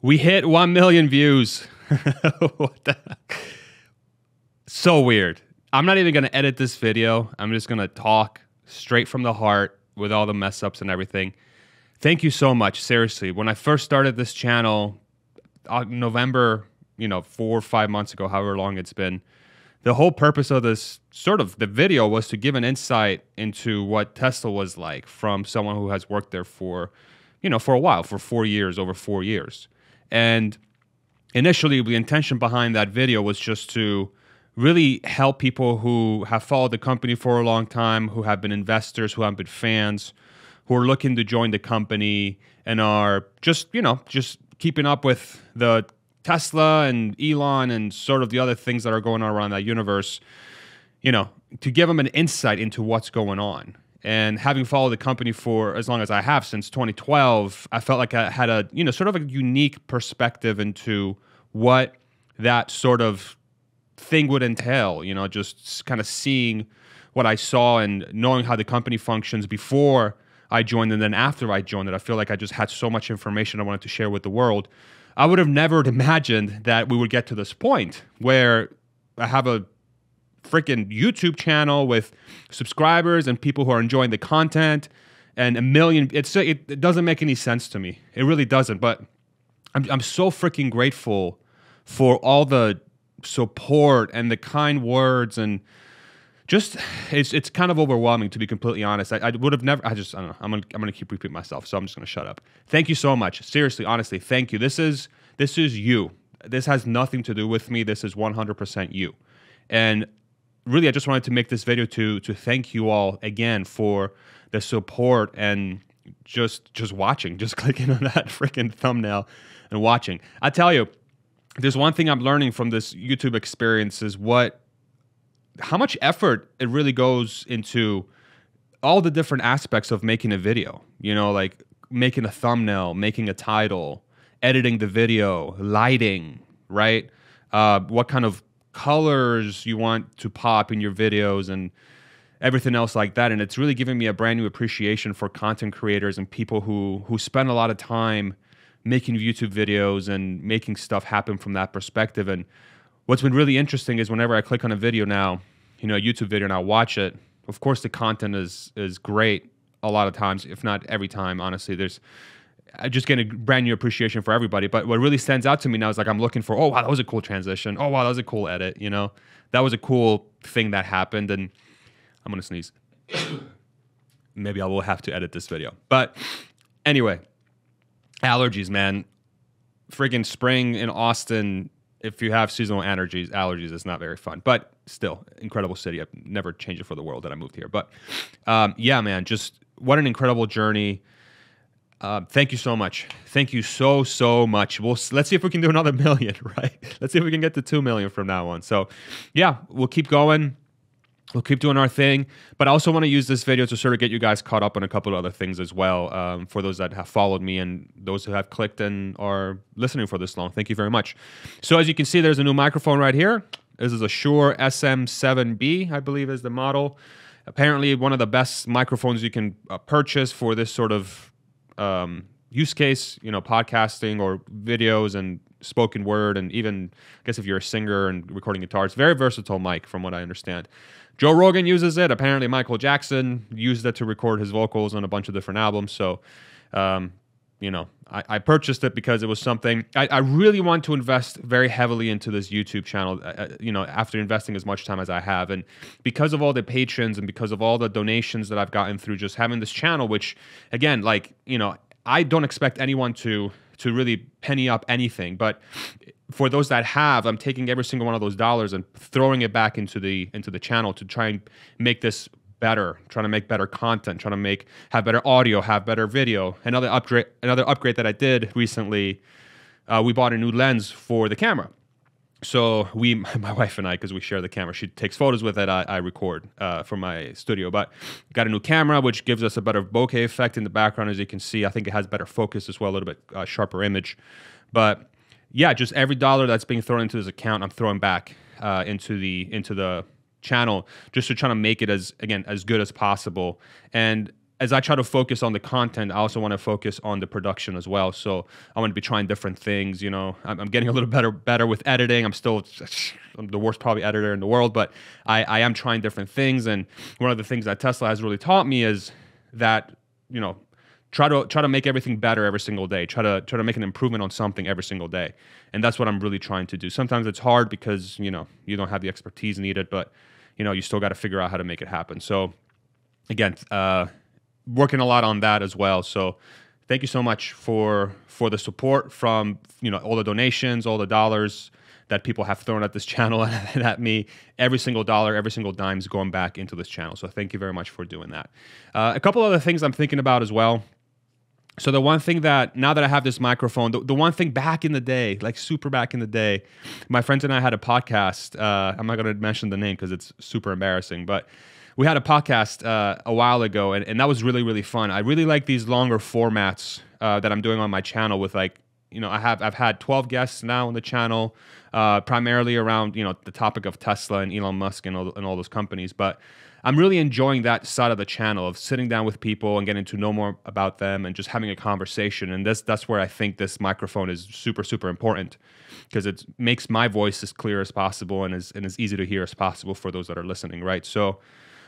We hit 1 million views. What the heck? So weird. I'm not even going to edit this video. I'm just going to talk straight from the heart with all the mess ups and everything. Thank you so much. Seriously. When I first started this channel, November, 4 or 5 months ago, however long it's been, the whole purpose of this the video was to give an insight into what Tesla was like from someone who has worked there for a while, for 4 years, over 4 years. And initially, the intention behind that video was just to really help people who have followed the company for a long time, who have been investors, who have been fans, who are looking to join the company and are just keeping up with the Tesla and Elon and sort of the other things that are going on around that universe, to give them an insight into what's going on. And having followed the company for as long as I have, since 2012, I felt like I had a, sort of a unique perspective into what that sort of thing would entail, just kind of seeing what I saw and knowing how the company functions before I joined and then after I joined it. I feel like I just had so much information I wanted to share with the world. I would have never imagined that we would get to this point where I have a freaking YouTube channel with subscribers and people who are enjoying the content and a million. It doesn't make any sense to me. It really doesn't. But I'm so freaking grateful for all the support and the kind words, and just it's kind of overwhelming, to be completely honest. I would have never. I don't know. I'm gonna keep repeating myself, so I'm just gonna shut up. Thank you so much. Seriously, honestly, thank you. This is you. This has nothing to do with me. This is 100% you. And really, I just wanted to make this video to thank you all again for the support and just watching, just clicking on that freaking thumbnail and watching. I tell you, there's one thing I'm learning from this YouTube experience is how much effort it really goes into all the different aspects of making a video. Like making a thumbnail, making a title, editing the video, lighting, right? What kind of colors you want to pop in your videos and everything else like that. And it's really giving me a brand new appreciation for content creators and people who spend a lot of time making YouTube videos and making stuff happen from that perspective. And what's been really interesting is whenever I click on a video now, a YouTube video, and I watch it, of course the content is great a lot of times, if not every time, honestly. I just get a brand new appreciation for everybody. But what really stands out to me now is like I'm looking for, oh, wow, that was a cool transition. Oh, wow, that was a cool edit, That was a cool thing that happened. And I'm going to sneeze. Maybe I will have to edit this video. But anyway, allergies, man. Friggin' spring in Austin, if you have seasonal allergies, it's not very fun. But still, incredible city. I'd never change it for the world that I moved here. But yeah, man, just what an incredible journey. Thank you so much. Thank you so much. Let's see if we can do another million, right? Let's see if we can get to 2 million from now on. So yeah, we'll keep going. We'll keep doing our thing. But I also want to use this video to sort of get you guys caught up on a couple of other things as well, for those that have followed me and those who have clicked and are listening for this long. Thank you very much. So as you can see, there's a new microphone right here. This is a Shure SM7B, I believe is the model. Apparently one of the best microphones you can purchase for this sort of use case, podcasting or videos and spoken word, and even, I guess, if you're a singer and recording guitar, it's a very versatile mic from what I understand. Joe Rogan uses it. Apparently Michael Jackson used it to record his vocals on a bunch of different albums. So, I purchased it because it was something I really want to invest very heavily into this YouTube channel, after investing as much time as I have. And because of all the patrons and because of all the donations that I've gotten through just having this channel, which, again, I don't expect anyone to really penny up anything. But for those that have, I'm taking every single one of those dollars and throwing it back into the channel to try and make this better, trying to make better content, trying to have better audio, have better video. Another upgrade that I did recently, we bought a new lens for the camera. So my wife and I, because we share the camera, she takes photos with it, I record from my studio. But got a new camera, which gives us a better bokeh effect in the background, as you can see. I think it has better focus as well, a little bit sharper image. But yeah, just every dollar that's being thrown into this account, I'm throwing back into the channel, just to try to make it as good as possible. And as I try to focus on the content, I also want to focus on the production as well. So I want to be trying different things. You know, I'm getting a little better with editing. I'm still the worst probably editor in the world, but I am trying different things. And one of the things that Tesla has really taught me is that, you know, try to make everything better every single day. Try to make an improvement on something every single day. And that's what I'm really trying to do. Sometimes it's hard because, you know, you don't have the expertise needed, but, you know, you still got to figure out how to make it happen. So again, working a lot on that as well. So thank you so much for the support from, you know, all the donations, all the dollars that people have thrown at this channel and at me. Every single dollar, every single dime is going back into this channel. So thank you very much for doing that. A couple other things I'm thinking about as well. So the one thing that, now that I have this microphone, the one thing back in the day, like super back in the day, my friends and I had a podcast. I'm not going to mention the name because it's super embarrassing, but we had a podcast a while ago, and that was really, really fun. I really like these longer formats that I'm doing on my channel with, like, you know, I've had 12 guests now on the channel, primarily around, you know, the topic of Tesla and Elon Musk and all those companies. But I'm really enjoying that side of the channel of sitting down with people and getting to know more about them and just having a conversation. And that's where I think this microphone is super, super important, because it makes my voice as clear as possible and as easy to hear as possible for those that are listening, right? So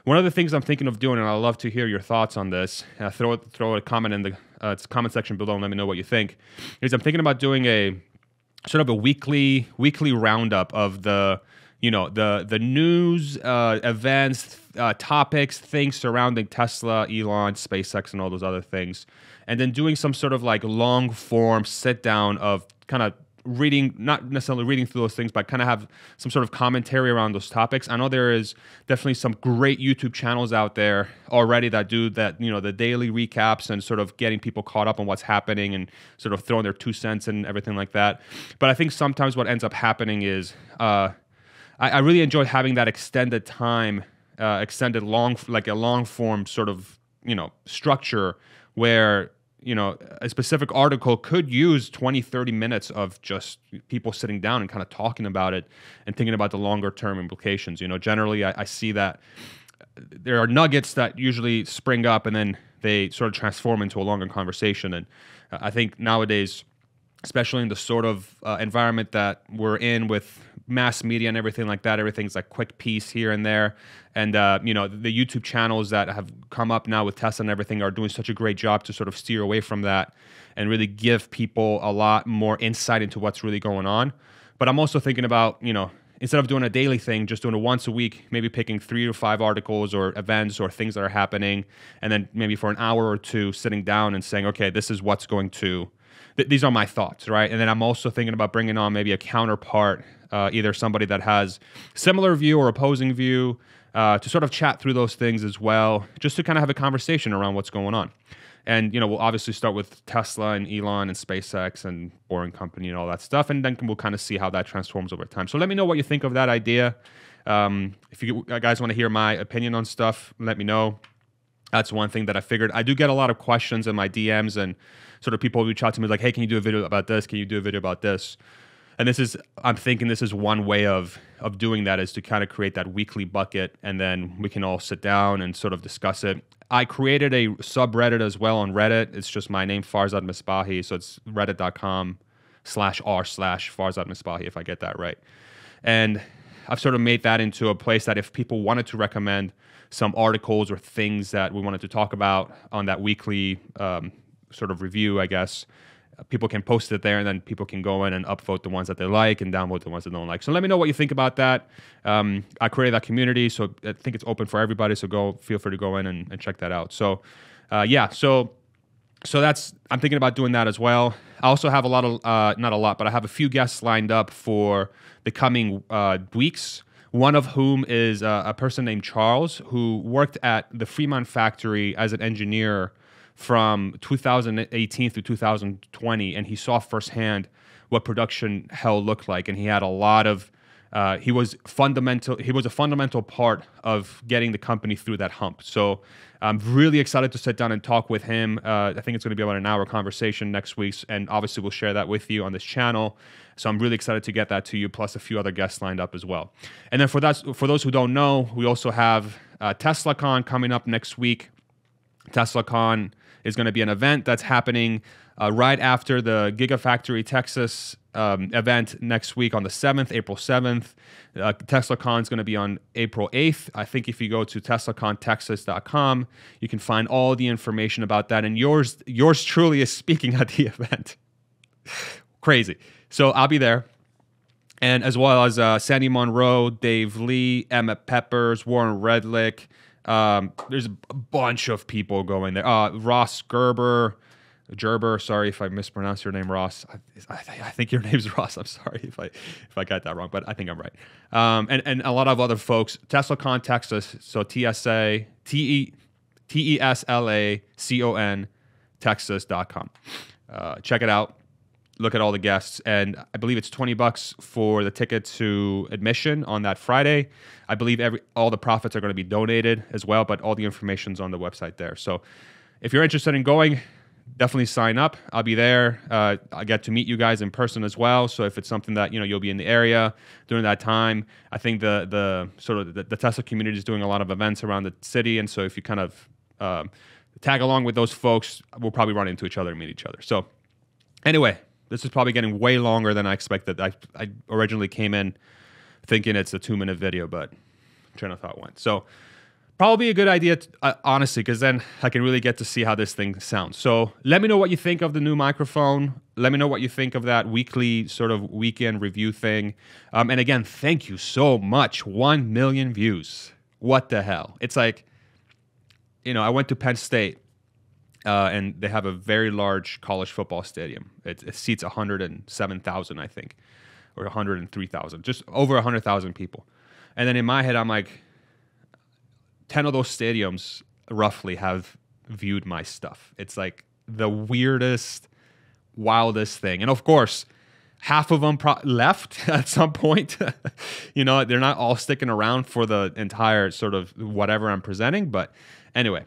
one of the things I'm thinking of doing, and I'd love to hear your thoughts on this, throw a comment in the comment section below and let me know what you think, is I'm thinking about doing a sort of a weekly roundup of the news, events, topics, things surrounding Tesla, Elon, SpaceX, and all those other things. And then doing some sort of like long form sit down of kind of reading, not necessarily reading through those things, but kind of have some sort of commentary around those topics. I know there is definitely some great YouTube channels out there already that do that, you know, the daily recaps and sort of getting people caught up on what's happening and sort of throwing their 2 cents and everything like that. But I think sometimes what ends up happening is, I really enjoy having that extended time, like a long form sort of, you know, structure where, you know, a specific article could use 20, 30 minutes of just people sitting down and kind of talking about it and thinking about the longer term implications. You know, generally I see that there are nuggets that usually spring up and then they sort of transform into a longer conversation. And I think nowadays, especially in the sort of environment that we're in with mass media and everything like that, everything's like quick piece here and there. And, you know, the YouTube channels that have come up now with Tesla and everything are doing such a great job to sort of steer away from that and really give people a lot more insight into what's really going on. But I'm also thinking about, you know, instead of doing a daily thing, just doing it once a week, maybe picking 3 to 5 articles or events or things that are happening, and then maybe for an hour or two sitting down and saying, okay, this is what's going to, these are my thoughts, right? And then I'm also thinking about bringing on maybe a counterpart, either somebody that has similar view or opposing view, to sort of chat through those things as well, just to kind of have a conversation around what's going on. And, you know, we'll obviously start with Tesla and Elon and SpaceX and Boring Company and all that stuff, and then we'll kind of see how that transforms over time. So let me know what you think of that idea. If you guys want to hear my opinion on stuff, let me know. That's one thing that I figured. I do get a lot of questions in my DMs, and sort of people reach out to me like, hey, can you do a video about this? Can you do a video about this? And I'm thinking this is one way of doing that, is to kind of create that weekly bucket, and then we can all sit down and sort of discuss it. I created a subreddit as well on Reddit. It's just my name, Farzad Misbahi. So it's reddit.com/r/Farzad Misbahi, if I get that right. And I've sort of made that into a place that if people wanted to recommend some articles or things that we wanted to talk about on that weekly sort of review, I guess, people can post it there, and then people can go in and upvote the ones that they like and downvote the ones they don't like. So let me know what you think about that. I created that community, so I think it's open for everybody. So feel free to go in and check that out. So yeah, so that's, I'm thinking about doing that as well. I also have a lot of, not a lot, but I have a few guests lined up for the coming weeks. One of whom is a person named Charles, who worked at the Fremont factory as an engineer from 2018 through 2020, and he saw firsthand what production hell looked like. And he had a lot of, he was a fundamental part of getting the company through that hump. So I'm really excited to sit down and talk with him. I think it's going to be about an hour conversation next week, and obviously we'll share that with you on this channel. So I'm really excited to get that to you, plus a few other guests lined up as well. And then for those who don't know, we also have TeslaCon coming up next week. TeslaCon is going to be an event that's happening right after the Gigafactory Texas event next week on the 7th, April 7th. TeslaCon is going to be on April 8th. I think if you go to teslacontexas.com, you can find all the information about that. And yours truly is speaking at the event. Crazy. So I'll be there. And as well as Sandy Monroe, Dave Lee, Emmett Peppers, Warren Redlick. There's a bunch of people going there. Ross Gerber, sorry if I mispronounced your name, Ross. I think your name's Ross. I'm sorry if I got that wrong, but I think I'm right. And a lot of other folks. TeslaCon Texas, so TESLACON Texas.com. Check it out. Look at all the guests, and I believe it's $20 for the ticket to admission on that Friday. I believe all the profits are going to be donated as well, but all the information's on the website there. So if you're interested in going, definitely sign up. I'll be there. I get to meet you guys in person as well. So if it's something that you'll be in the area during that time, I think the Tesla community is doing a lot of events around the city, and so if you kind of tag along with those folks, we'll probably run into each other and meet each other. So anyway. This is probably getting way longer than I expected. I originally came in thinking it's a 2-minute video, but train of thought went. So probably a good idea, honestly, because then I can really get to see how this thing sounds. So let me know what you think of the new microphone. Let me know what you think of that weekly sort of weekend review thing. And again, thank you so much. 1 million views. What the hell? It's like, I went to Penn State. And they have a very large college football stadium. It seats 107,000, I think, or 103,000, just over 100,000 people. And then in my head, I'm like, 10 of those stadiums roughly have viewed my stuff. It's like the weirdest, wildest thing. And of course, half of them left at some point. They're not all sticking around for the entire sort of whatever I'm presenting. But anyway.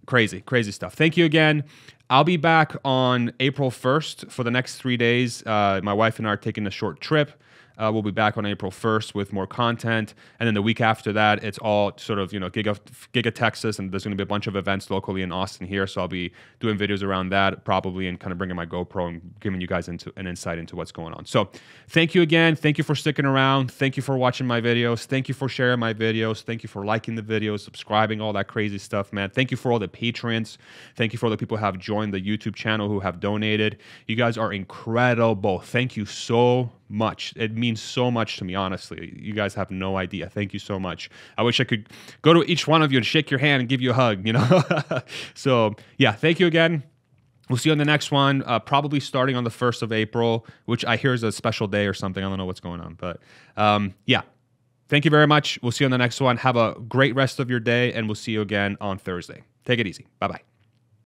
Crazy stuff. Thank you again. I'll be back on April 1st for the next 3 days. My wife and I are taking a short trip. We'll be back on April 1st with more content. And then the week after that, it's all sort of, Giga Texas. And there's going to be a bunch of events locally in Austin here. So I'll be doing videos around that probably and kind of bringing my GoPro and giving you guys an insight into what's going on. So thank you again. Thank you for sticking around. Thank you for watching my videos. Thank you for sharing my videos. Thank you for liking the videos, subscribing, all that crazy stuff, man. Thank you for all the patrons. Thank you for all the people who have joined the YouTube channel, who have donated. You guys are incredible. Thank you so much. It means so much to me, honestly. You guys have no idea. Thank you so much. I wish I could go to each one of you and shake your hand and give you a hug, So yeah, thank you again. We'll see you on the next one, probably starting on the 1st of April, which I hear is a special day or something. I don't know what's going on, but yeah. Thank you very much. We'll see you on the next one. Have a great rest of your day, and we'll see you again on Thursday. Take it easy. Bye-bye.